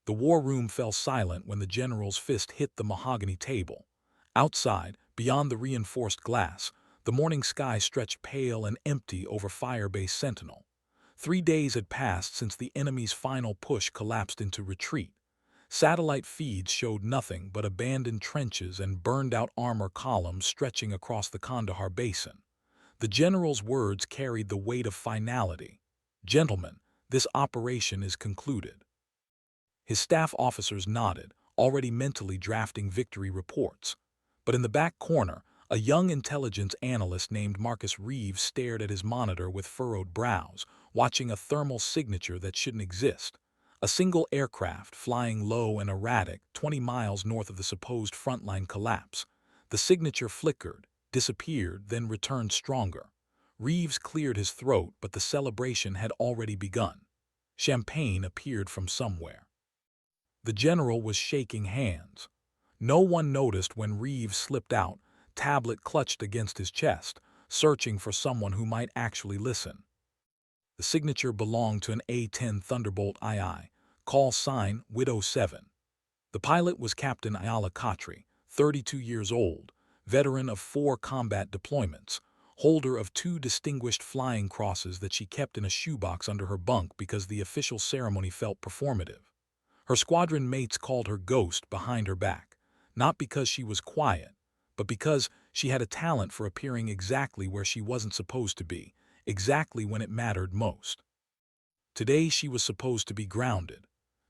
The war room fell silent when the general's fist hit the mahogany table. Outside, beyond the reinforced glass, the morning sky stretched pale and empty over Firebase Sentinel. 3 days had passed since the enemy's final push collapsed into retreat. Satellite feeds showed nothing but abandoned trenches and burned-out armor columns stretching across the Kandahar Basin. The general's words carried the weight of finality. "Gentlemen, this operation is concluded." His staff officers nodded, already mentally drafting victory reports. But in the back corner, a young intelligence analyst named Marcus Reeves stared at his monitor with furrowed brows, watching a thermal signature that shouldn't exist. A single aircraft, flying low and erratic, 20 miles north of the supposed frontline collapse. The signature flickered, disappeared, then returned stronger. Reeves cleared his throat, but the celebration had already begun. Champagne appeared from somewhere. The general was shaking hands. No one noticed when Reeves slipped out, tablet clutched against his chest, searching for someone who might actually listen. The signature belonged to an A-10 Thunderbolt II, call sign Widow 7. The pilot was Captain Ayala Khatri, 32 years old, veteran of 4 combat deployments, holder of 2 distinguished flying crosses that she kept in a shoebox under her bunk because the official ceremony felt performative. Her squadron mates called her Ghost behind her back, not because she was quiet, but because she had a talent for appearing exactly where she wasn't supposed to be, exactly when it mattered most. Today she was supposed to be grounded.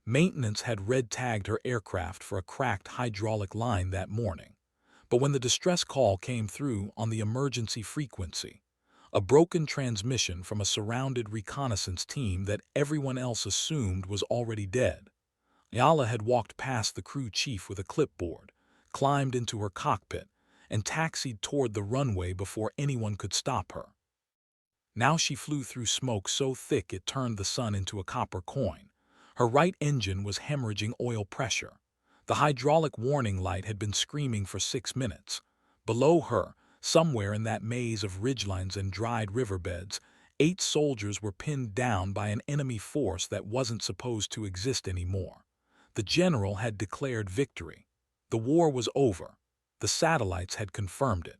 Maintenance had red-tagged her aircraft for a cracked hydraulic line that morning. But when the distress call came through on the emergency frequency, a broken transmission from a surrounded reconnaissance team that everyone else assumed was already dead. Ayala had walked past the crew chief with a clipboard, climbed into her cockpit, and taxied toward the runway before anyone could stop her. Now she flew through smoke so thick it turned the sun into a copper coin. Her right engine was hemorrhaging oil pressure. The hydraulic warning light had been screaming for 6 minutes. Below her, somewhere in that maze of ridgelines and dried riverbeds, 8 soldiers were pinned down by an enemy force that wasn't supposed to exist anymore. The general had declared victory. The war was over. The satellites had confirmed it.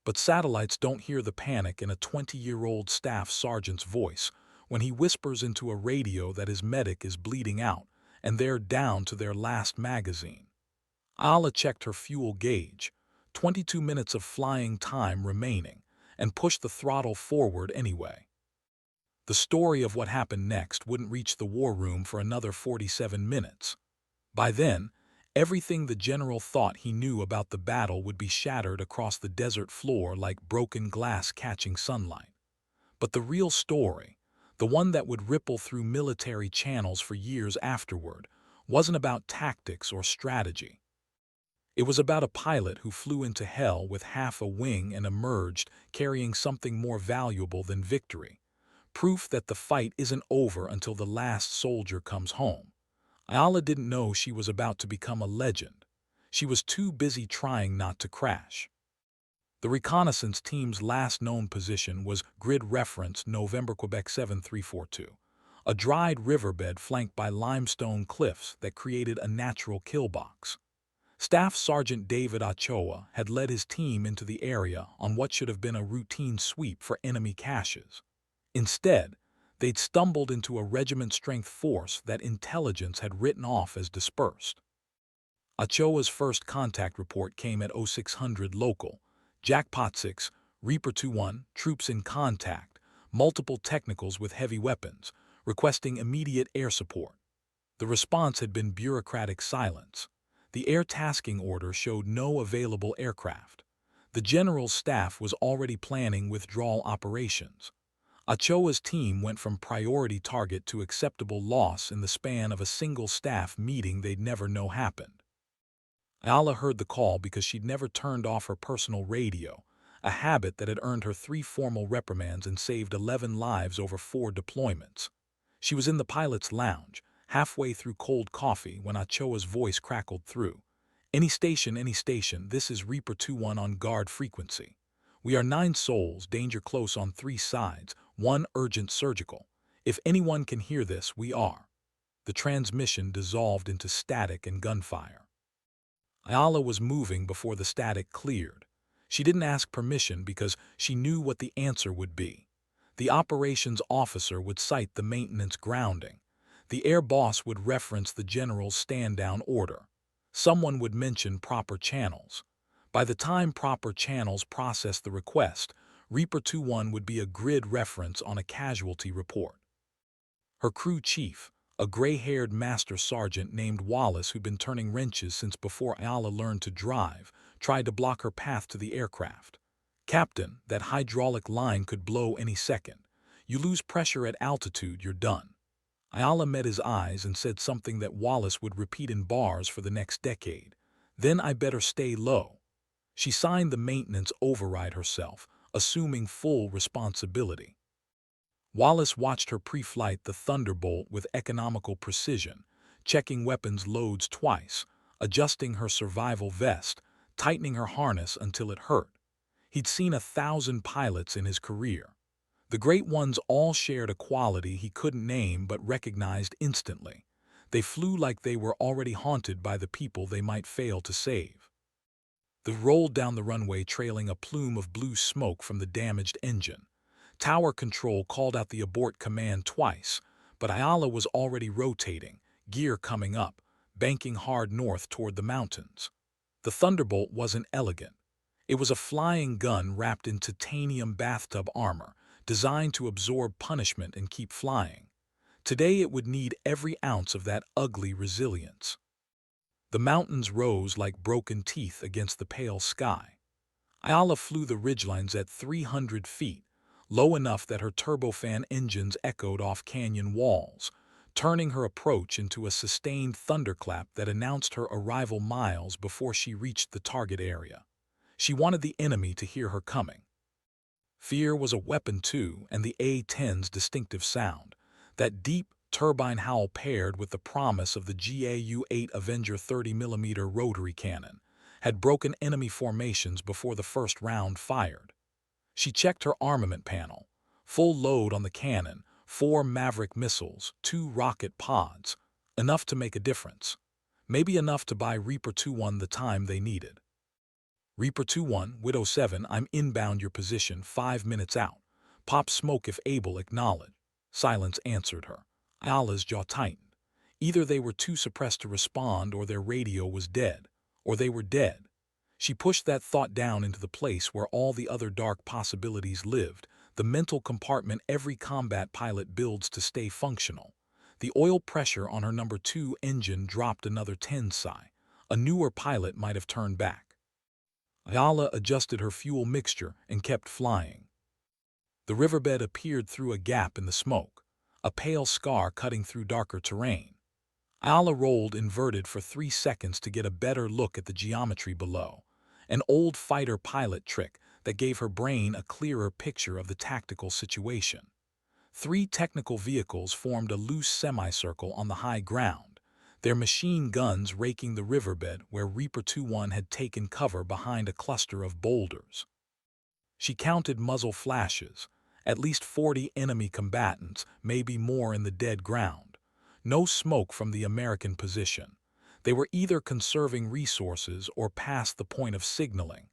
But satellites don't hear the panic in a 20-year-old staff sergeant's voice when he whispers into a radio that his medic is bleeding out and they're down to their last magazine. Ayala checked her fuel gauge, 22 minutes of flying time remaining, and pushed the throttle forward anyway. The story of what happened next wouldn't reach the war room for another 47 minutes. By then, everything the general thought he knew about the battle would be shattered across the desert floor like broken glass catching sunlight. But the real story, the one that would ripple through military channels for years afterward, wasn't about tactics or strategy. It was about a pilot who flew into hell with half a wing and emerged carrying something more valuable than victory. Proof that the fight isn't over until the last soldier comes home. Ayala didn't know she was about to become a legend. She was too busy trying not to crash. The reconnaissance team's last known position was grid reference November Quebec 7342, a dried riverbed flanked by limestone cliffs that created a natural kill box. Staff Sergeant David Ochoa had led his team into the area on what should have been a routine sweep for enemy caches. Instead, they'd stumbled into a regiment-strength force that intelligence had written off as dispersed. Ochoa's first contact report came at 0600 local. Jackpot 6, Reaper 2-1, troops in contact, multiple technicals with heavy weapons, requesting immediate air support. The response had been bureaucratic silence. The air tasking order showed no available aircraft. The general's staff was already planning withdrawal operations. Ochoa's team went from priority target to acceptable loss in the span of a single staff meeting they'd never know happened. Ayala heard the call because she'd never turned off her personal radio, a habit that had earned her 3 formal reprimands and saved 11 lives over 4 deployments. She was in the pilot's lounge, halfway through cold coffee when Ochoa's voice crackled through. Any station, this is Reaper 2-1 on guard frequency. We are 9 souls, danger close on 3 sides, 1 urgent surgical. If anyone can hear this, we are. the transmission dissolved into static and gunfire. Ayala was moving before the static cleared. She didn't ask permission because she knew what the answer would be. The operations officer would cite the maintenance grounding. The air boss would reference the general's stand-down order. Someone would mention proper channels. By the time proper channels processed the request, Reaper 2-1 would be a grid reference on a casualty report. Her crew chief, a gray-haired master sergeant named Wallace who'd been turning wrenches since before Ayala learned to drive, tried to block her path to the aircraft. "Captain, that hydraulic line could blow any second. You lose pressure at altitude, you're done." Ayala met his eyes and said something that Wallace would repeat in bars for the next decade. "Then I better stay low." She signed the maintenance override herself, assuming full responsibility. Wallace watched her pre-flight the Thunderbolt with economical precision, checking weapons loads twice, adjusting her survival vest, tightening her harness until it hurt. He'd seen 1,000 pilots in his career. The great ones all shared a quality he couldn't name but recognized instantly. They flew like they were already haunted by the people they might fail to save. They rolled down the runway trailing a plume of blue smoke from the damaged engine. Tower control called out the abort command twice, but Ayala was already rotating, gear coming up, banking hard north toward the mountains. The Thunderbolt wasn't elegant. It was a flying gun wrapped in titanium bathtub armor, designed to absorb punishment and keep flying. Today it would need every ounce of that ugly resilience. The mountains rose like broken teeth against the pale sky. Ayala flew the ridgelines at 300 feet, low enough that her turbofan engines echoed off canyon walls, turning her approach into a sustained thunderclap that announced her arrival miles before she reached the target area. She wanted the enemy to hear her coming. Fear was a weapon too, and the A-10's distinctive sound, that deep turbine howl paired with the promise of the GAU-8 Avenger 30mm rotary cannon, had broken enemy formations before the first round fired. She checked her armament panel. Full load on the cannon, 4 Maverick missiles, 2 rocket pods. Enough to make a difference. Maybe enough to buy Reaper 2-1 the time they needed. "Reaper 2-1, Widow 7, I'm inbound your position 5 minutes out. Pop smoke if able, acknowledge." Silence answered her. Ayala's jaw tightened. Either they were too suppressed to respond or their radio was dead. Or they were dead. She pushed that thought down into the place where all the other dark possibilities lived, the mental compartment every combat pilot builds to stay functional. The oil pressure on her number 2 engine dropped another 10 psi. A newer pilot might have turned back. Ayala adjusted her fuel mixture and kept flying. The riverbed appeared through a gap in the smoke, a pale scar cutting through darker terrain. Ayala rolled inverted for 3 seconds to get a better look at the geometry below, an old fighter pilot trick that gave her brain a clearer picture of the tactical situation. 3 technical vehicles formed a loose semicircle on the high ground, their machine guns raking the riverbed where Reaper 2-1 had taken cover behind a cluster of boulders. She counted muzzle flashes, at least 40 enemy combatants, maybe more in the dead ground. No smoke from the American position. They were either conserving resources or past the point of signaling.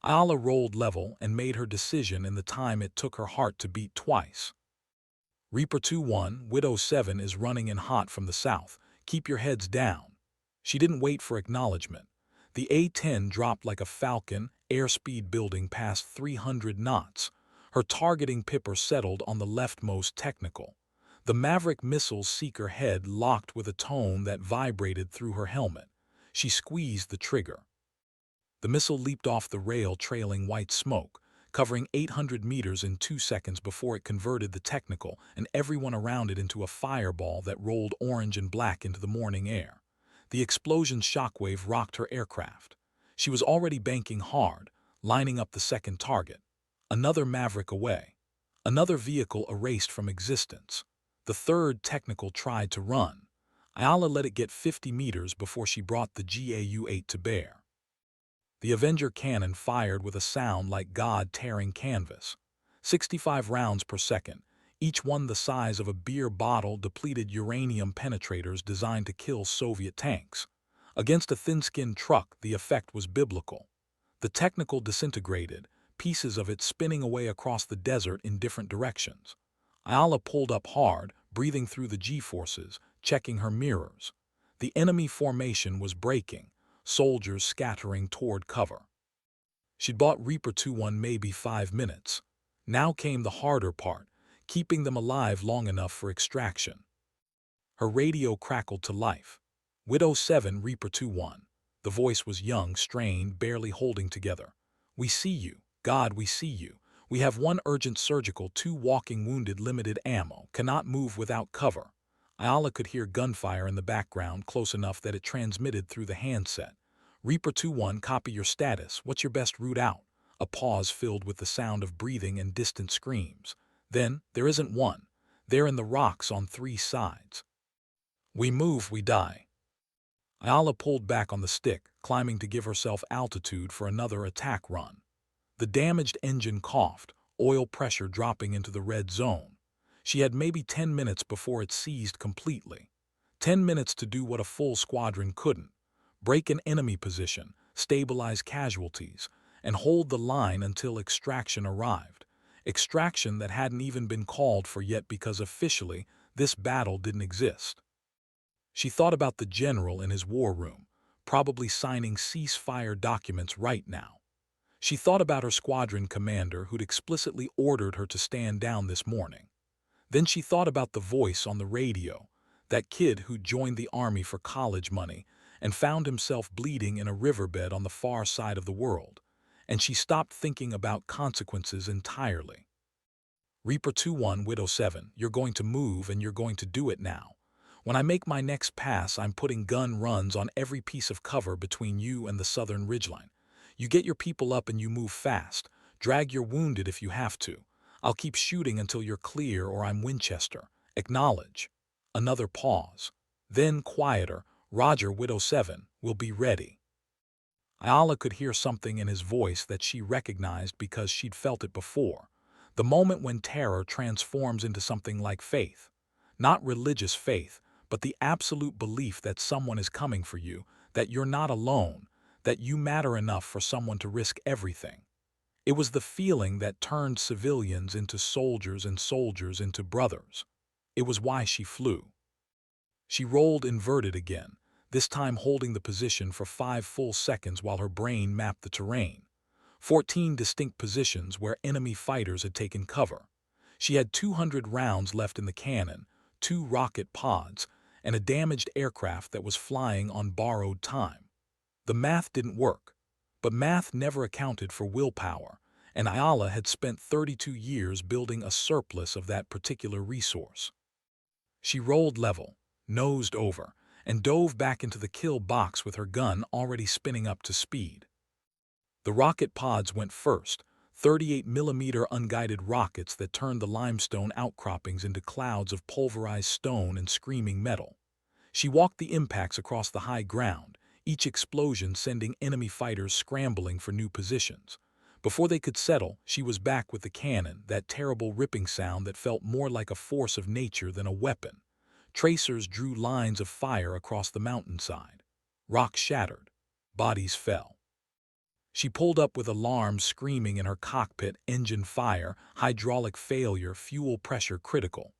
Ayala rolled level and made her decision in the time it took her heart to beat twice. "Reaper 2-1, Widow 7 is running in hot from the south. Keep your heads down." She didn't wait for acknowledgement. The A-10 dropped like a falcon, airspeed building past 300 knots. Her targeting pipper settled on the leftmost technical. The Maverick missile's seeker head locked with a tone that vibrated through her helmet. She squeezed the trigger. The missile leaped off the rail trailing white smoke, covering 800 meters in 2 seconds before it converted the technical and everyone around it into a fireball that rolled orange and black into the morning air. The explosion's shockwave rocked her aircraft. She was already banking hard, lining up the second target. Another Maverick away. Another vehicle erased from existence. The third technical tried to run. Ayala let it get 50 meters before she brought the GAU-8 to bear. The Avenger cannon fired with a sound like God tearing canvas. 65 rounds per second, each one the size of a beer bottle, depleted uranium penetrators designed to kill Soviet tanks. Against a thin-skinned truck, the effect was biblical. The technical disintegrated, pieces of it spinning away across the desert in different directions. Ayala pulled up hard, breathing through the G-forces, checking her mirrors. The enemy formation was breaking, soldiers scattering toward cover. She'd bought Reaper 2-1 maybe 5 minutes. Now came the harder part, keeping them alive long enough for extraction. Her radio crackled to life. Widow 7, Reaper 2-1. The voice was young, strained, barely holding together. We see you. God, we see you. We have 1 urgent surgical, 2 walking wounded, limited ammo, cannot move without cover. Ayala could hear gunfire in the background, close enough that it transmitted through the handset. Reaper 2-1, copy your status. What's your best route out? A pause filled with the sound of breathing and distant screams. Then, there isn't one. They're in the rocks on 3 sides. We move, we die. Ayala pulled back on the stick, climbing to give herself altitude for another attack run. The damaged engine coughed, oil pressure dropping into the red zone. She had maybe 10 minutes before it seized completely. 10 minutes to do what a full squadron couldn't. Break an enemy position, stabilize casualties, and hold the line until extraction arrived. Extraction that hadn't even been called for yet because officially this battle didn't exist. She thought about the general in his war room, probably signing ceasefire documents right now. She thought about her squadron commander who'd explicitly ordered her to stand down this morning. Then she thought about the voice on the radio, that kid who joined the army for college money and found himself bleeding in a riverbed on the far side of the world, and she stopped thinking about consequences entirely. Reaper 2-1, Widow 7, you're going to move and you're going to do it now. When I make my next pass, I'm putting gun runs on every piece of cover between you and the southern ridgeline. You get your people up and you move fast. Drag your wounded if you have to. I'll keep shooting until you're clear or I'm Winchester. Acknowledge. Another pause. Then, quieter, Roger, Widow 7, will be ready. Ayala could hear something in his voice that she recognized because she'd felt it before. The moment when terror transforms into something like faith. Not religious faith, but the absolute belief that someone is coming for you, that you're not alone, that you matter enough for someone to risk everything. It was the feeling that turned civilians into soldiers and soldiers into brothers. It was why she flew. She rolled inverted again, this time holding the position for 5 full seconds while her brain mapped the terrain. 14 distinct positions where enemy fighters had taken cover. She had 200 rounds left in the cannon, 2 rocket pods, and a damaged aircraft that was flying on borrowed time. The math didn't work, but math never accounted for willpower, and Ayala had spent 32 years building a surplus of that particular resource. She rolled level, nosed over, and dove back into the kill box with her gun already spinning up to speed. The rocket pods went first, 38mm unguided rockets that turned the limestone outcroppings into clouds of pulverized stone and screaming metal. She walked the impacts across the high ground, each explosion sending enemy fighters scrambling for new positions. Before they could settle, she was back with the cannon, that terrible ripping sound that felt more like a force of nature than a weapon. Tracers drew lines of fire across the mountainside. Rocks shattered. Bodies fell. She pulled up with alarms screaming in her cockpit, engine fire, hydraulic failure, fuel pressure critical.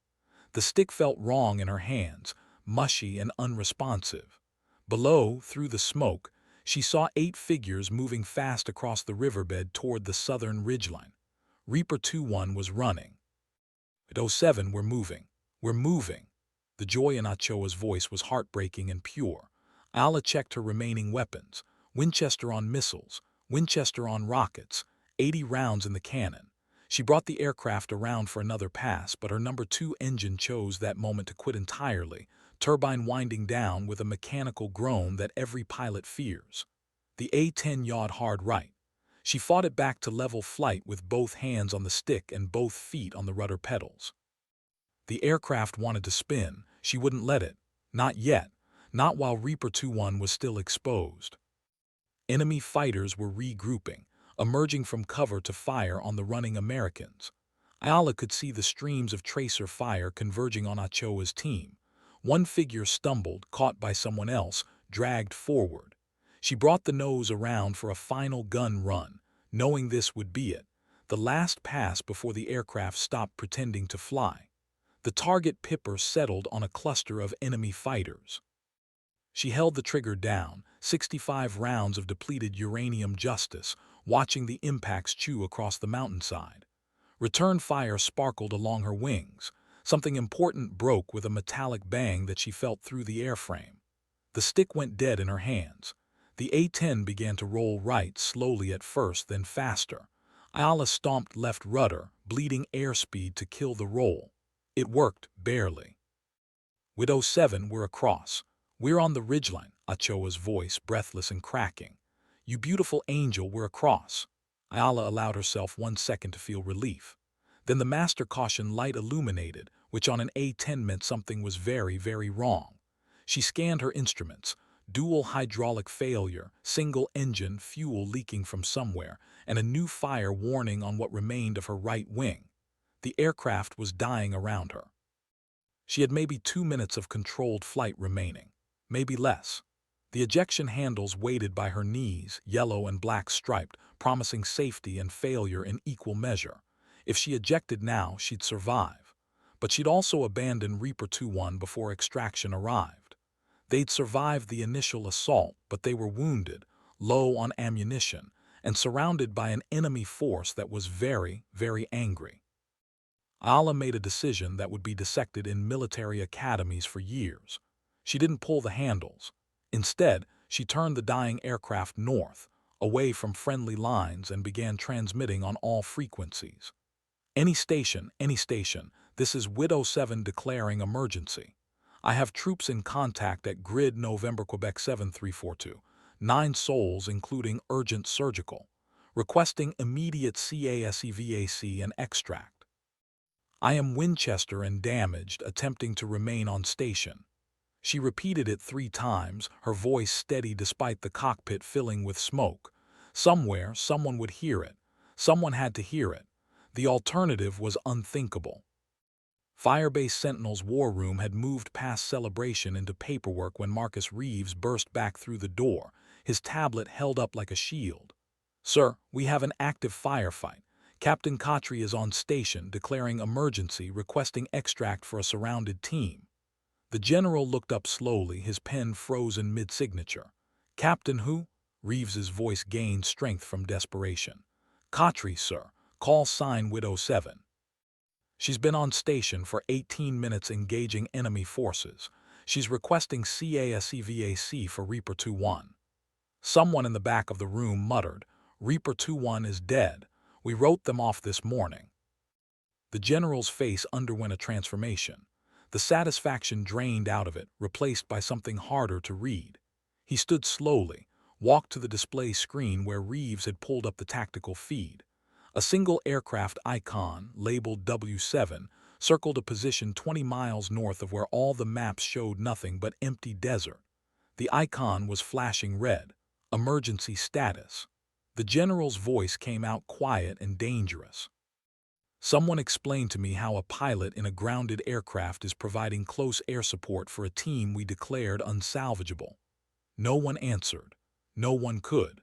The stick felt wrong in her hands, mushy and unresponsive. Below, through the smoke, she saw 8 figures moving fast across the riverbed toward the southern ridgeline. Reaper 2-1 was running. At 07, we're moving. We're moving. The joy in Ochoa's voice was heartbreaking and pure. Ayala checked her remaining weapons. Winchester on missiles, Winchester on rockets, 80 rounds in the cannon. She brought the aircraft around for another pass, but her number 2 engine chose that moment to quit entirely, turbine winding down with a mechanical groan that every pilot fears. The A-10 yawed hard right. She fought it back to level flight with both hands on the stick and both feet on the rudder pedals. The aircraft wanted to spin. She wouldn't let it. Not yet. Not while Reaper 2-1 was still exposed. Enemy fighters were regrouping, emerging from cover to fire on the running Americans. Ayala could see the streams of tracer fire converging on Ochoa's team. One figure stumbled, caught by someone else, dragged forward. She brought the nose around for a final gun run, knowing this would be it, the last pass before the aircraft stopped pretending to fly. The target Pipper settled on a cluster of enemy fighters. She held the trigger down, 65 rounds of depleted uranium justice, watching the impacts chew across the mountainside. Return fire sparkled along her wings. Something important broke with a metallic bang that she felt through the airframe. The stick went dead in her hands. The A-10 began to roll right, slowly at first, then faster. Ayala stomped left rudder, bleeding airspeed to kill the roll. It worked, barely. With 07, we're across. We're on the ridgeline, Ochoa's voice, breathless and cracking. You beautiful angel, we're across. Ayala allowed herself 1 second to feel relief. Then the master caution light illuminated, which on an A-10 meant something was very, very wrong. She scanned her instruments. Dual hydraulic failure, single engine, fuel leaking from somewhere, and a new fire warning on what remained of her right wing. The aircraft was dying around her. She had maybe 2 minutes of controlled flight remaining, maybe less. The ejection handles waited by her knees, yellow and black striped, promising safety and failure in equal measure. If she ejected now, she'd survive. But she'd also abandon Reaper 2-1 before extraction arrived. They'd survived the initial assault, but they were wounded, low on ammunition, and surrounded by an enemy force that was very, very angry. Ayala made a decision that would be dissected in military academies for years. She didn't pull the handles. Instead, she turned the dying aircraft north, away from friendly lines, and began transmitting on all frequencies. Any station, this is WID 07 declaring emergency. I have troops in contact at Grid November Quebec 7342, 9 souls including urgent surgical, requesting immediate CASEVAC and extract. I am Winchester and damaged, attempting to remain on station. She repeated it 3 times, her voice steady despite the cockpit filling with smoke. Somewhere, someone would hear it. Someone had to hear it. The alternative was unthinkable. Firebase Sentinel's war room had moved past celebration into paperwork when Marcus Reeves burst back through the door, his tablet held up like a shield. Sir, we have an active firefight. Captain Khatri is on station, declaring emergency, requesting extract for a surrounded team. The general looked up slowly, his pen frozen mid-signature. Captain who? Reeves's voice gained strength from desperation. Khatri, sir. Call sign WID 07. She's been on station for 18 minutes engaging enemy forces. She's requesting CASEVAC for Reaper 2-1. Someone in the back of the room muttered, Reaper 2-1 is dead. We wrote them off this morning. The general's face underwent a transformation. The satisfaction drained out of it, replaced by something harder to read. He stood slowly, walked to the display screen where Reeves had pulled up the tactical feed. A single aircraft icon, labeled W7, circled a position 20 miles north of where all the maps showed nothing but empty desert. The icon was flashing red. Emergency status. The general's voice came out quiet and dangerous. Someone explained to me how a pilot in a grounded aircraft is providing close air support for a team we declared unsalvageable. No one answered. No one could.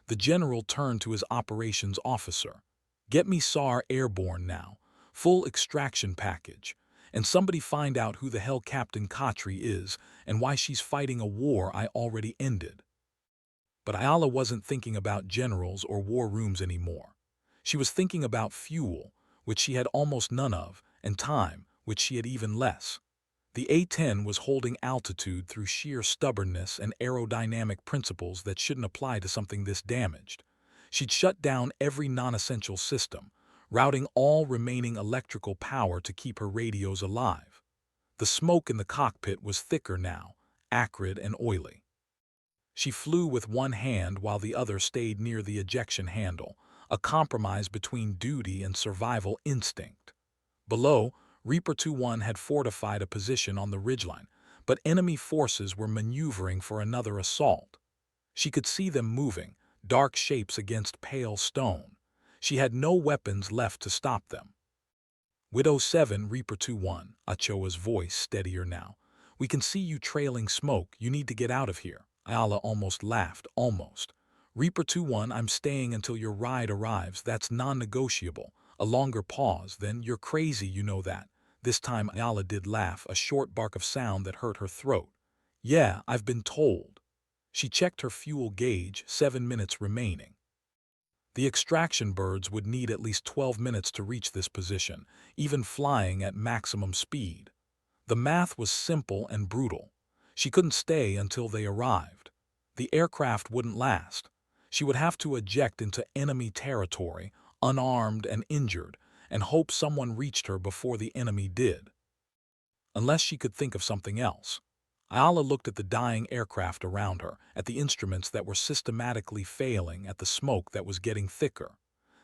The general turned to his operations officer. Get me SAR airborne now. Full extraction package. And somebody find out who the hell Captain Khatri is and why she's fighting a war I already ended. But Ayala wasn't thinking about generals or war rooms anymore. She was thinking about fuel, which she had almost none of, and time, which she had even less. The A-10 was holding altitude through sheer stubbornness and aerodynamic principles that shouldn't apply to something this damaged. She'd shut down every non-essential system, routing all remaining electrical power to keep her radios alive. The smoke in the cockpit was thicker now, acrid and oily. She flew with one hand while the other stayed near the ejection handle, a compromise between duty and survival instinct. Below, Reaper 2-1 had fortified a position on the ridgeline, but enemy forces were maneuvering for another assault. She could see them moving, dark shapes against pale stone. She had no weapons left to stop them. Widow 7, Reaper 2-1, Ochoa's voice steadier now. We can see you trailing smoke. You need to get out of here. Ayala almost laughed, almost. Reaper 2-1, I'm staying until your ride arrives. That's non-negotiable. A longer pause, then you're crazy, you know that. This time Ayala did laugh, a short bark of sound that hurt her throat. Yeah, I've been told. She checked her fuel gauge, 7 minutes remaining. The extraction birds would need at least 12 minutes to reach this position, even flying at maximum speed. The math was simple and brutal. She couldn't stay until they arrived. The aircraft wouldn't last. She would have to eject into enemy territory, unarmed and injured, and hope someone reached her before the enemy did. Unless she could think of something else. Ayala looked at the dying aircraft around her, at the instruments that were systematically failing, at the smoke that was getting thicker.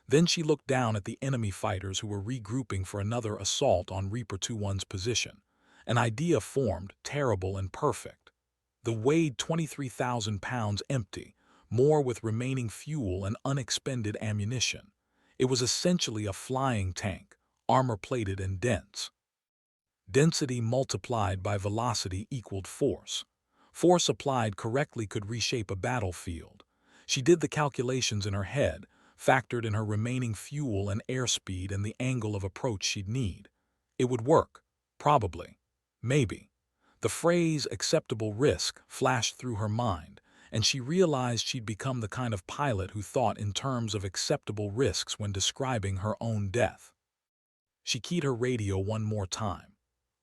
Then she looked down at the enemy fighters who were regrouping for another assault on Reaper 2-1's position. An idea formed, terrible and perfect. The weighed 23,000 pounds empty, more with remaining fuel and unexpended ammunition. It was essentially a flying tank, armor-plated and dense. Density multiplied by velocity equaled force. Force applied correctly could reshape a battlefield. She did the calculations in her head, factored in her remaining fuel and airspeed and the angle of approach she'd need. It would work. Probably. Maybe. The phrase acceptable risk flashed through her mind, and she realized she'd become the kind of pilot who thought in terms of acceptable risks when describing her own death. She keyed her radio one more time.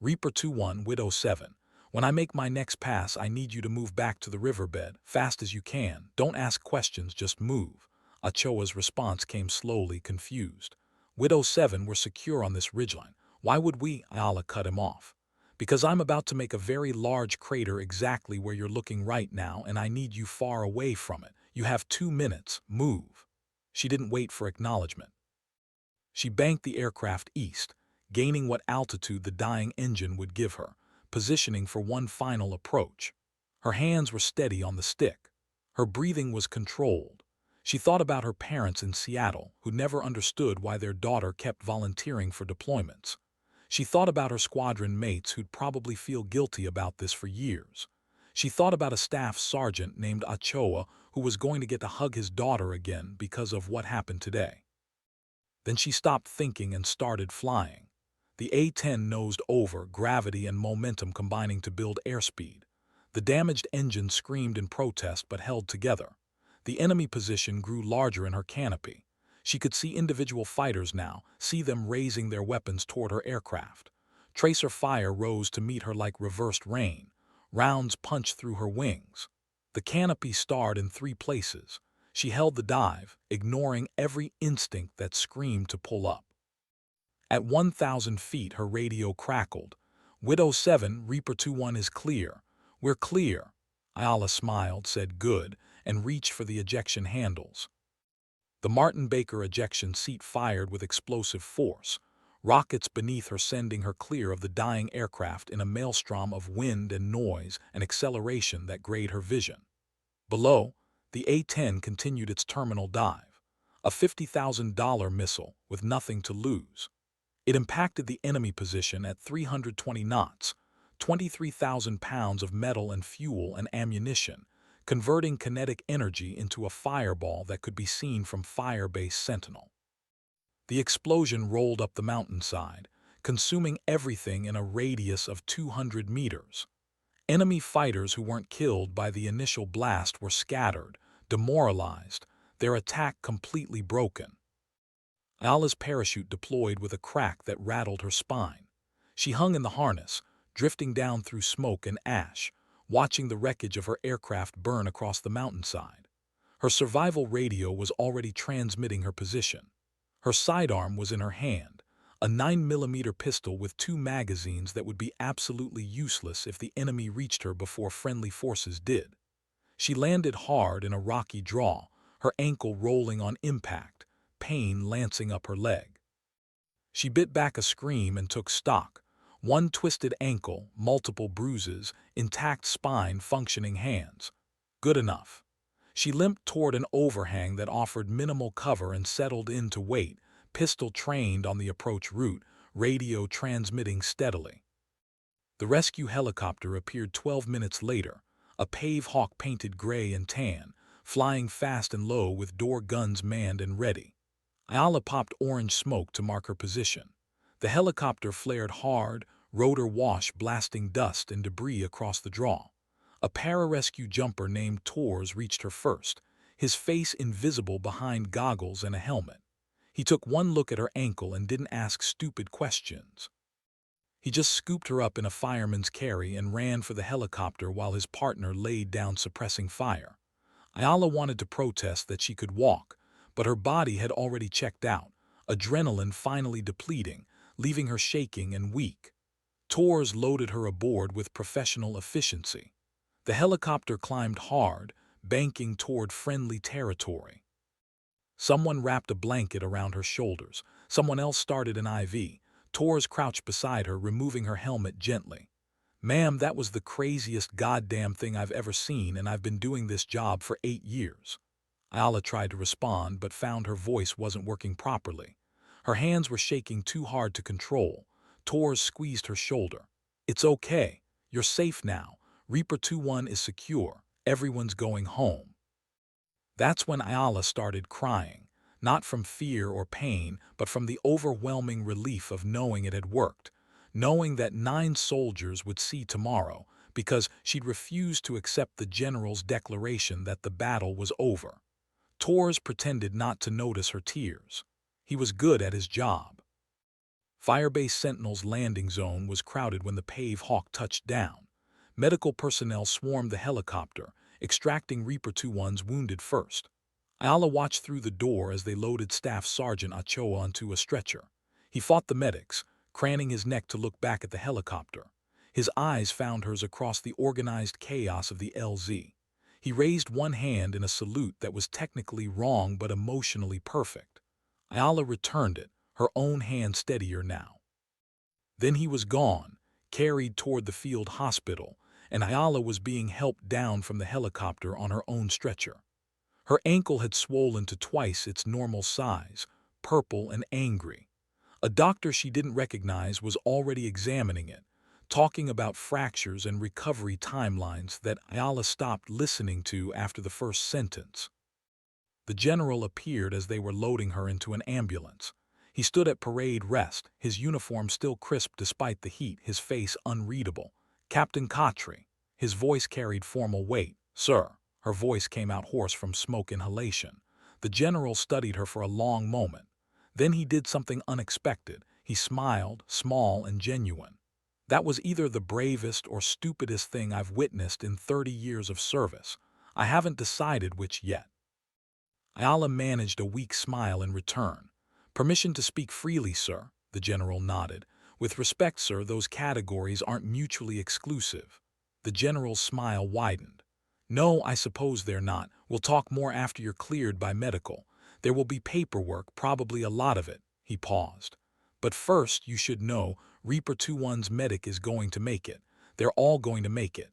Reaper 2-1, Widow 7. When I make my next pass, I need you to move back to the riverbed, fast as you can. Don't ask questions, just move. Ochoa's response came slowly, confused. Widow 7, we're secure on this ridgeline. Why would we? Ayala cut him off. Because I'm about to make a very large crater exactly where you're looking right now, and I need you far away from it. You have 2 minutes. Move. She didn't wait for acknowledgement. She banked the aircraft east, gaining what altitude the dying engine would give her, positioning for one final approach. Her hands were steady on the stick. Her breathing was controlled. She thought about her parents in Seattle, who never understood why their daughter kept volunteering for deployments. She thought about her squadron mates who'd probably feel guilty about this for years. She thought about a staff sergeant named Ochoa who was going to get to hug his daughter again because of what happened today. Then she stopped thinking and started flying. The A-10 nosed over, gravity and momentum combining to build airspeed. The damaged engine screamed in protest but held together. The enemy position grew larger in her canopy. She could see individual fighters now, see them raising their weapons toward her aircraft. Tracer fire rose to meet her like reversed rain. Rounds punched through her wings. The canopy starred in 3 places. She held the dive, ignoring every instinct that screamed to pull up. At 1,000 feet, her radio crackled. Widow 7, Reaper 2-1 is clear. We're clear. Ayala smiled, said good, and reached for the ejection handles. The Martin Baker ejection seat fired with explosive force, rockets beneath her sending her clear of the dying aircraft in a maelstrom of wind and noise and acceleration that grayed her vision. Below, the A-10 continued its terminal dive, a $50,000 missile with nothing to lose. It impacted the enemy position at 320 knots, 23,000 pounds of metal and fuel and ammunition, converting kinetic energy into a fireball that could be seen from Firebase Sentinel. The explosion rolled up the mountainside, consuming everything in a radius of 200 meters. Enemy fighters who weren't killed by the initial blast were scattered, demoralized, their attack completely broken. Ayala's parachute deployed with a crack that rattled her spine. She hung in the harness, drifting down through smoke and ash, watching the wreckage of her aircraft burn across the mountainside. Her survival radio was already transmitting her position. Her sidearm was in her hand, a 9mm pistol with 2 magazines that would be absolutely useless if the enemy reached her before friendly forces did. She landed hard in a rocky draw, her ankle rolling on impact, pain lancing up her leg. She bit back a scream and took stock. One twisted ankle, multiple bruises, intact spine, functioning hands. Good enough. She limped toward an overhang that offered minimal cover and settled in to wait, pistol trained on the approach route, radio transmitting steadily. The rescue helicopter appeared 12 minutes later, a Pave Hawk painted gray and tan, flying fast and low with door guns manned and ready. Ayala popped orange smoke to mark her position. The helicopter flared hard, rotor wash blasting dust and debris across the draw. A pararescue jumper named Tors reached her first, his face invisible behind goggles and a helmet. He took one look at her ankle and didn't ask stupid questions. He just scooped her up in a fireman's carry and ran for the helicopter while his partner laid down suppressing fire. Ayala wanted to protest that she could walk, but her body had already checked out, adrenaline finally depleting, leaving her shaking and weak. Tors loaded her aboard with professional efficiency. The helicopter climbed hard, banking toward friendly territory. Someone wrapped a blanket around her shoulders. Someone else started an IV. Tors crouched beside her, removing her helmet gently. "Ma'am, that was the craziest goddamn thing I've ever seen, and I've been doing this job for 8 years. Ayala tried to respond, but found her voice wasn't working properly. Her hands were shaking too hard to control. Tors squeezed her shoulder. "It's okay. You're safe now. Reaper 2-1 is secure. Everyone's going home." That's when Ayala started crying, not from fear or pain, but from the overwhelming relief of knowing it had worked, knowing that 9 soldiers would see tomorrow, because she'd refused to accept the general's declaration that the battle was over. Tors pretended not to notice her tears. He was good at his job. Firebase Sentinel's landing zone was crowded when the Pave Hawk touched down. Medical personnel swarmed the helicopter, extracting Reaper 2-1's wounded first. Ayala watched through the door as they loaded Staff Sergeant Ochoa onto a stretcher. He fought the medics, craning his neck to look back at the helicopter. His eyes found hers across the organized chaos of the LZ. He raised one hand in a salute that was technically wrong but emotionally perfect. Ayala returned it, her own hand steadier now. Then he was gone, carried toward the field hospital, and Ayala was being helped down from the helicopter on her own stretcher. Her ankle had swollen to twice its normal size, purple and angry. A doctor she didn't recognize was already examining it, talking about fractures and recovery timelines that Ayala stopped listening to after the first sentence. The general appeared as they were loading her into an ambulance. He stood at parade rest, his uniform still crisp despite the heat, his face unreadable. "Captain Khatri." His voice carried formal weight. "Sir." Her voice came out hoarse from smoke inhalation. The general studied her for a long moment. Then he did something unexpected. He smiled, small and genuine. "That was either the bravest or stupidest thing I've witnessed in 30 years of service. I haven't decided which yet." Ayala managed a weak smile in return. "Permission to speak freely, sir," the general nodded. "With respect, sir, those categories aren't mutually exclusive." The general's smile widened. "No, I suppose they're not. We'll talk more after you're cleared by medical. There will be paperwork, probably a lot of it." He paused. "But first, you should know, Reaper 2-1's medic is going to make it. They're all going to make it."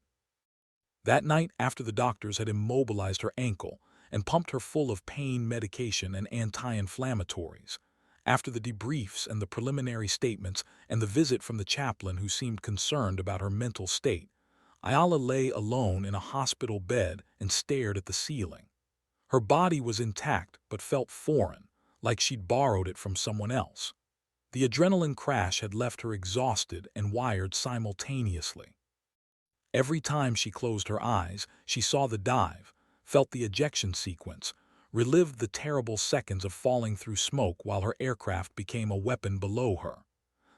That night, after the doctors had immobilized her ankle and pumped her full of pain medication and anti-inflammatories, after the debriefs and the preliminary statements and the visit from the chaplain who seemed concerned about her mental state, Ayala lay alone in a hospital bed and stared at the ceiling. Her body was intact but felt foreign, like she'd borrowed it from someone else. The adrenaline crash had left her exhausted and wired simultaneously. Every time she closed her eyes, she saw the dive, felt the ejection sequence, relived the terrible seconds of falling through smoke while her aircraft became a weapon below her.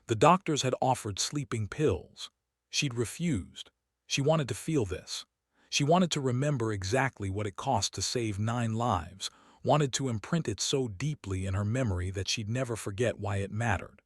The doctors had offered sleeping pills. She'd refused. She wanted to feel this. She wanted to remember exactly what it cost to save 9 lives, wanted to imprint it so deeply in her memory that she'd never forget why it mattered.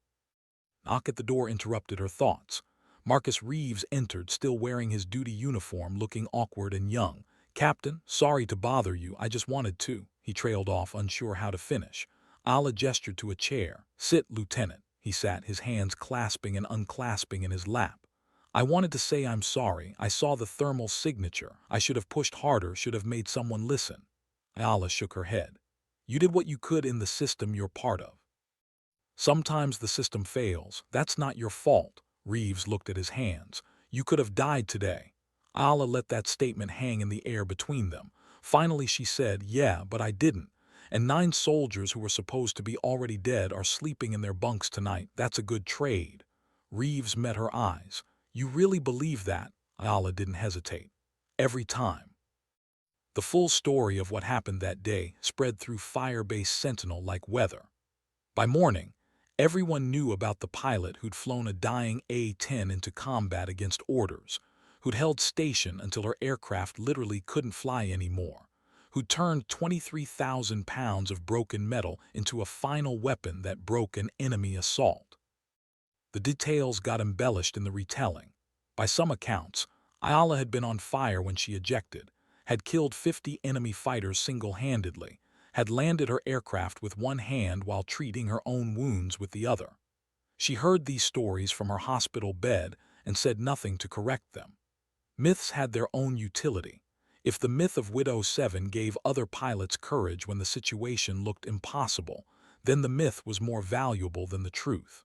Knock at the door interrupted her thoughts. Marcus Reeves entered, still wearing his duty uniform, looking awkward and young. "Captain, sorry to bother you, I just wanted to." He trailed off, unsure how to finish. Ayala gestured to a chair. "Sit, Lieutenant." He sat, his hands clasping and unclasping in his lap. "I wanted to say I'm sorry. I saw the thermal signature. I should have pushed harder, should have made someone listen." Ayala shook her head. "You did what you could in the system you're part of." Sometimes the system fails. That's not your fault. Reeves looked at his hands. You could have died today. Ayala let that statement hang in the air between them. Finally she said, yeah, but I didn't. And 9 soldiers who were supposed to be already dead are sleeping in their bunks tonight. That's a good trade. Reeves met her eyes. You really believe that? Ayala didn't hesitate. Every time. The full story of what happened that day spread through Firebase Sentinel like weather. By morning, everyone knew about the pilot who'd flown a dying A-10 into combat against orders, who'd held station until her aircraft literally couldn't fly anymore, who'd turned 23,000 pounds of broken metal into a final weapon that broke an enemy assault. The details got embellished in the retelling. By some accounts, Ayala had been on fire when she ejected, had killed 50 enemy fighters single-handedly, had landed her aircraft with one hand while treating her own wounds with the other. She heard these stories from her hospital bed and said nothing to correct them. Myths had their own utility. If the myth of Widow 7 gave other pilots courage when the situation looked impossible, then the myth was more valuable than the truth.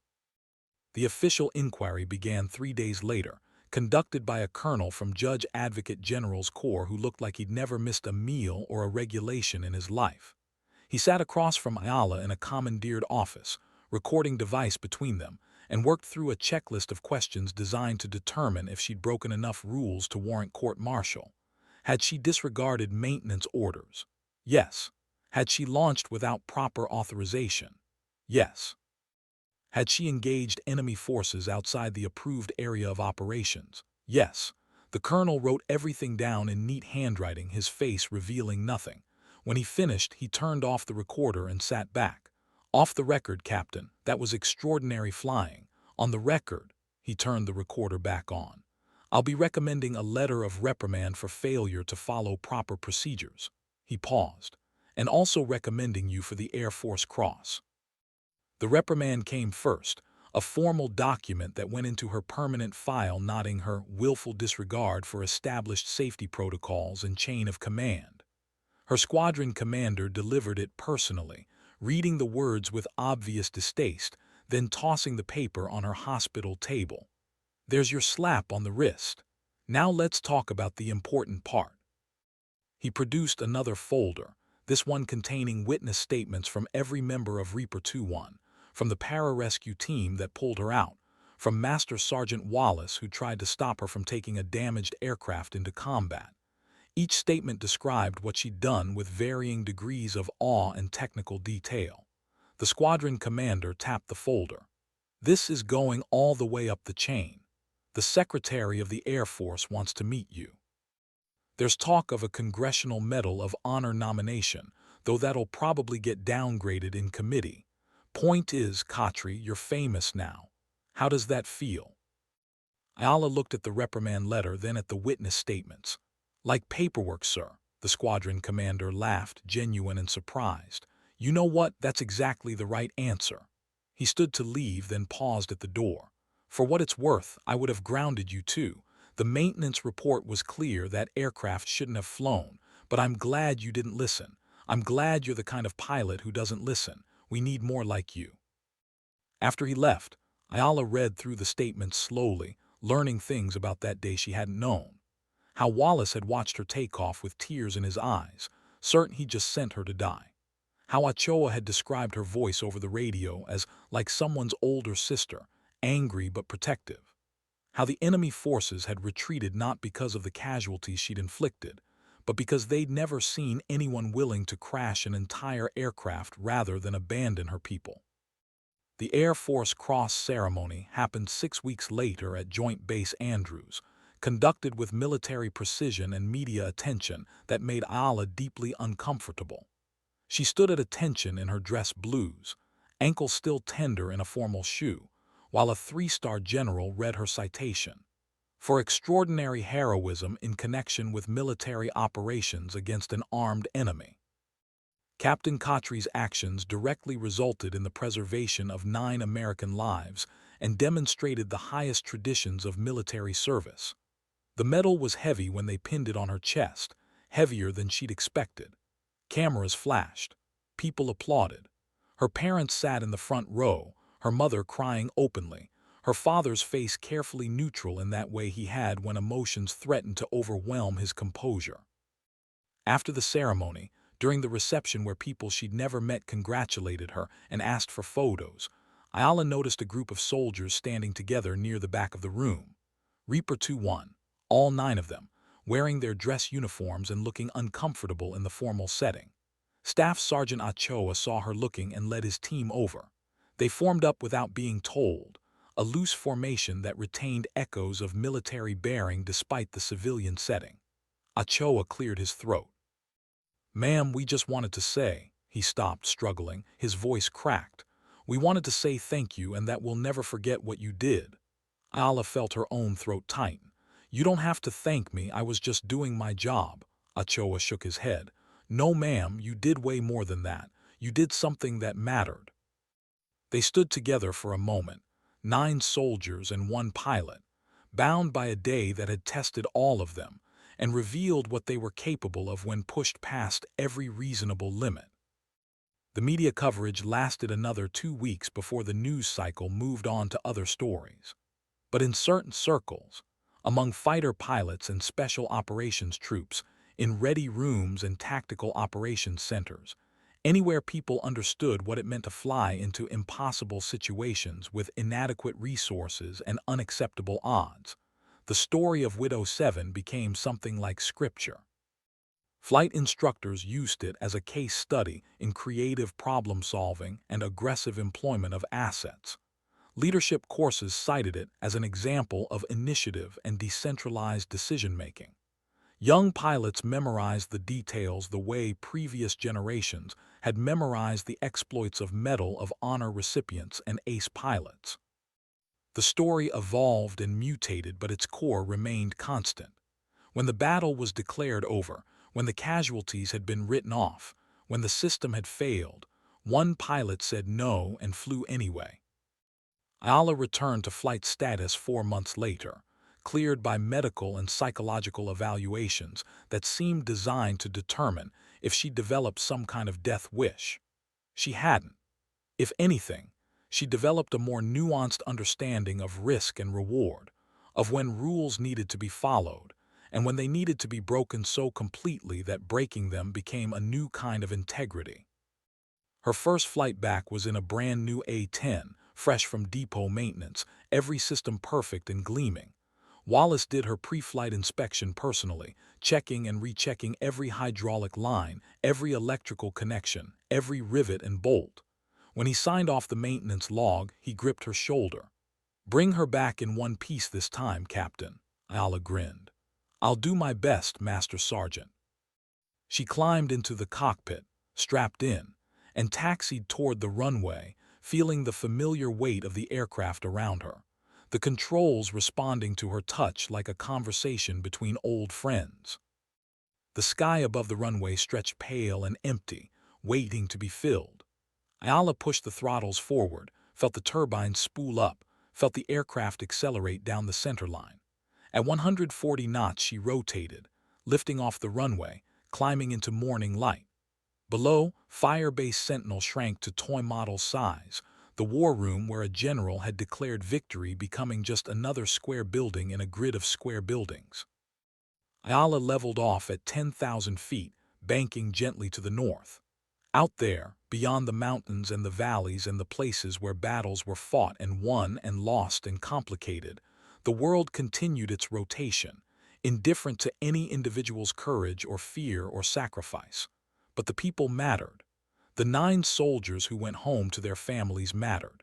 The official inquiry began 3 days later, conducted by a colonel from Judge Advocate General's Corps who looked like he'd never missed a meal or a regulation in his life. He sat across from Ayala in a commandeered office, recording device between them, and worked through a checklist of questions designed to determine if she'd broken enough rules to warrant court-martial. Had she disregarded maintenance orders? Yes. Had she launched without proper authorization? Yes. Had she engaged enemy forces outside the approved area of operations? Yes. The colonel wrote everything down in neat handwriting, his face revealing nothing. When he finished, he turned off the recorder and sat back. Off the record, Captain. That was extraordinary flying. On the record, he turned the recorder back on. I'll be recommending a letter of reprimand for failure to follow proper procedures. He paused. And also recommending you for the Air Force Cross. The reprimand came first, a formal document that went into her permanent file noting her willful disregard for established safety protocols and chain of command. Her squadron commander delivered it personally, reading the words with obvious distaste, then tossing the paper on her hospital table. There's your slap on the wrist. Now let's talk about the important part. He produced another folder, this one containing witness statements from every member of Reaper 2-1, from the pararescue team that pulled her out, from Master Sergeant Wallace who tried to stop her from taking a damaged aircraft into combat. Each statement described what she'd done with varying degrees of awe and technical detail. The squadron commander tapped the folder. This is going all the way up the chain. The Secretary of the Air Force wants to meet you. There's talk of a Congressional Medal of Honor nomination, though that'll probably get downgraded in committee. Point is, Khatri, you're famous now. How does that feel? Ayala looked at the reprimand letter, then at the witness statements. Like paperwork, sir. The squadron commander laughed, genuine and surprised. You know what? That's exactly the right answer. He stood to leave, then paused at the door. For what it's worth, I would have grounded you too. The maintenance report was clear that aircraft shouldn't have flown, but I'm glad you didn't listen. I'm glad you're the kind of pilot who doesn't listen. We need more like you. After he left, Ayala read through the statements slowly, learning things about that day she hadn't known. How Wallace had watched her take off with tears in his eyes, certain he just sent her to die. How Ochoa had described her voice over the radio as like someone's older sister, angry but protective. How the enemy forces had retreated not because of the casualties she'd inflicted, but because they'd never seen anyone willing to crash an entire aircraft rather than abandon her people. The Air Force Cross ceremony happened 6 weeks later at Joint Base Andrews, conducted with military precision and media attention that made Ayala deeply uncomfortable. She stood at attention in her dress blues, ankles still tender in a formal shoe, while a 3-star general read her citation for extraordinary heroism in connection with military operations against an armed enemy. Captain Khatri's actions directly resulted in the preservation of 9 American lives and demonstrated the highest traditions of military service. The medal was heavy when they pinned it on her chest, heavier than she'd expected. Cameras flashed. People applauded. Her parents sat in the front row, her mother crying openly, her father's face carefully neutral in that way he had when emotions threatened to overwhelm his composure. After the ceremony, during the reception where people she'd never met congratulated her and asked for photos, Ayala noticed a group of soldiers standing together near the back of the room. Reaper 2-1, all 9 of them, wearing their dress uniforms and looking uncomfortable in the formal setting. Staff Sergeant Ochoa saw her looking and led his team over. They formed up without being told, a loose formation that retained echoes of military bearing despite the civilian setting. Ochoa cleared his throat. "Ma'am, we just wanted to say," he stopped, struggling, his voice cracked. "We wanted to say thank you and that we'll never forget what you did." Ayala felt her own throat tighten. "You don't have to thank me, I was just doing my job." Ochoa shook his head. "No, ma'am, you did way more than that. You did something that mattered." They stood together for a moment, 9 soldiers and 1 pilot, bound by a day that had tested all of them and revealed what they were capable of when pushed past every reasonable limit. The media coverage lasted another 2 weeks before the news cycle moved on to other stories. But in certain circles, among fighter pilots and special operations troops, in ready rooms and tactical operations centers, anywhere people understood what it meant to fly into impossible situations with inadequate resources and unacceptable odds, the story of Widow 7 became something like scripture. Flight instructors used it as a case study in creative problem-solving and aggressive employment of assets. Leadership courses cited it as an example of initiative and decentralized decision-making. Young pilots memorized the details the way previous generations had memorized the exploits of Medal of Honor recipients and ace pilots. The story evolved and mutated, but its core remained constant. When the battle was declared over, when the casualties had been written off, when the system had failed, one pilot said no and flew anyway. Ayala returned to flight status 4 months later, cleared by medical and psychological evaluations that seemed designed to determine if she developed some kind of death wish. She hadn't. If anything, she developed a more nuanced understanding of risk and reward, of when rules needed to be followed, and when they needed to be broken so completely that breaking them became a new kind of integrity. Her first flight back was in a brand new A-10, fresh from depot maintenance, every system perfect and gleaming. Wallace did her pre-flight inspection personally, checking and rechecking every hydraulic line, every electrical connection, every rivet and bolt. When he signed off the maintenance log, he gripped her shoulder. "Bring her back in one piece this time, Captain," Ayala grinned. "I'll do my best, Master Sergeant." She climbed into the cockpit, strapped in, and taxied toward the runway, feeling the familiar weight of the aircraft around her, the controls responding to her touch like a conversation between old friends. The sky above the runway stretched pale and empty, waiting to be filled. Ayala pushed the throttles forward, felt the turbines spool up, felt the aircraft accelerate down the center line. At 140 knots she rotated, lifting off the runway, climbing into morning light. Below, Firebase Sentinel shrank to toy model size, the war room where a general had declared victory becoming just another square building in a grid of square buildings. Ayala leveled off at 10,000 feet, banking gently to the north. Out there, beyond the mountains and the valleys and the places where battles were fought and won and lost and complicated, the world continued its rotation, indifferent to any individual's courage or fear or sacrifice. But the people mattered. The 9 soldiers who went home to their families mattered.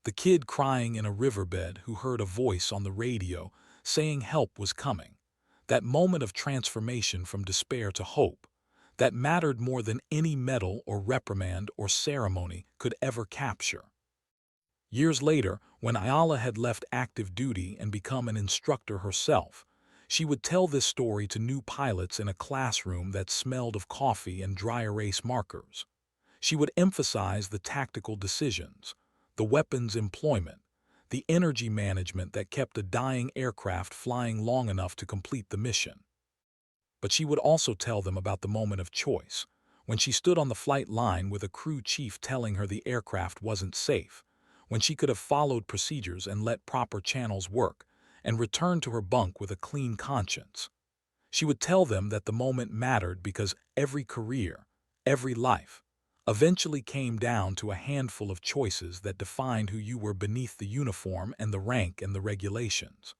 The kid crying in a riverbed who heard a voice on the radio saying help was coming. That moment of transformation from despair to hope, that mattered more than any medal or reprimand or ceremony could ever capture. Years later, when Ayala had left active duty and become an instructor herself, she would tell this story to new pilots in a classroom that smelled of coffee and dry erase markers. She would emphasize the tactical decisions, the weapons employment, the energy management that kept a dying aircraft flying long enough to complete the mission. But she would also tell them about the moment of choice, when she stood on the flight line with a crew chief telling her the aircraft wasn't safe, when she could have followed procedures and let proper channels work, and returned to her bunk with a clean conscience. She would tell them that the moment mattered because every career, every life, eventually came down to a handful of choices that defined who you were beneath the uniform and the rank and the regulations.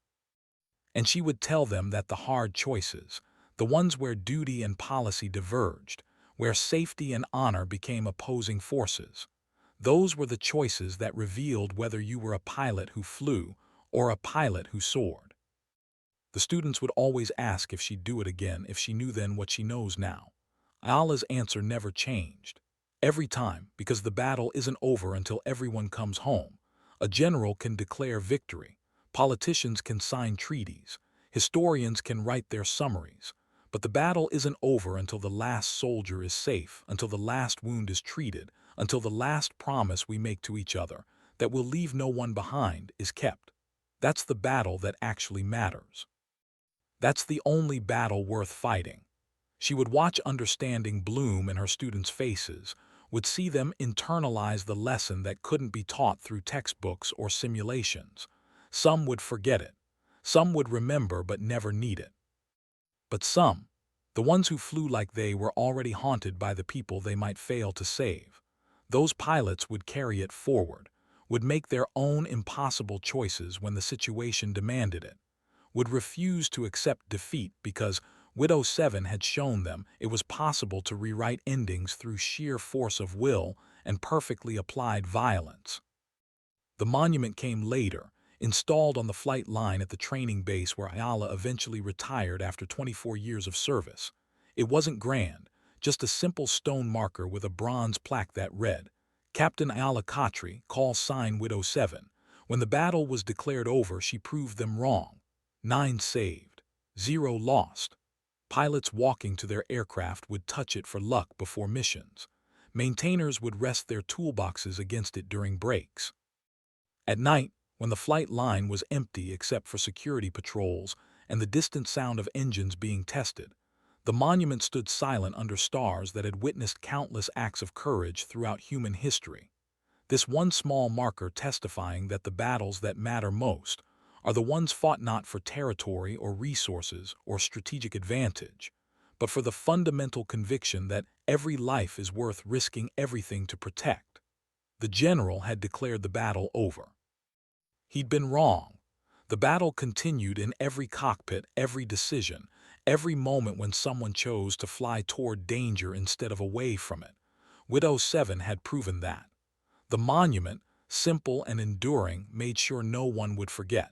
And she would tell them that the hard choices, the ones where duty and policy diverged, where safety and honor became opposing forces, those were the choices that revealed whether you were a pilot who flew or a pilot who soared. The students would always ask if she'd do it again if she knew then what she knows now. Ayala's answer never changed. Every time, because the battle isn't over until everyone comes home. A general can declare victory, politicians can sign treaties, historians can write their summaries, but the battle isn't over until the last soldier is safe, until the last wound is treated, until the last promise we make to each other, that we'll leave no one behind, is kept. That's the battle that actually matters. That's the only battle worth fighting. She would watch understanding bloom in her students' faces, would see them internalize the lesson that couldn't be taught through textbooks or simulations. Some would forget it. Some would remember but never need it. But some, the ones who flew like they were already haunted by the people they might fail to save, those pilots would carry it forward, would make their own impossible choices when the situation demanded it, would refuse to accept defeat because Widow 7 had shown them it was possible to rewrite endings through sheer force of will and perfectly applied violence. The monument came later, installed on the flight line at the training base where Ayala eventually retired after 24 years of service. It wasn't grand, just a simple stone marker with a bronze plaque that read, Captain Ayala Khatri, call sign Widow 7. When the battle was declared over, she proved them wrong. 9 saved, 0 lost. Pilots walking to their aircraft would touch it for luck before missions. Maintainers would rest their toolboxes against it during breaks. At night, when the flight line was empty except for security patrols and the distant sound of engines being tested, the monument stood silent under stars that had witnessed countless acts of courage throughout human history. This one small marker testifying that the battles that matter most are the ones fought not for territory or resources or strategic advantage, but for the fundamental conviction that every life is worth risking everything to protect. The general had declared the battle over. He'd been wrong. The battle continued in every cockpit, every decision, every moment when someone chose to fly toward danger instead of away from it. Widow 7 had proven that. The monument, simple and enduring, made sure no one would forget.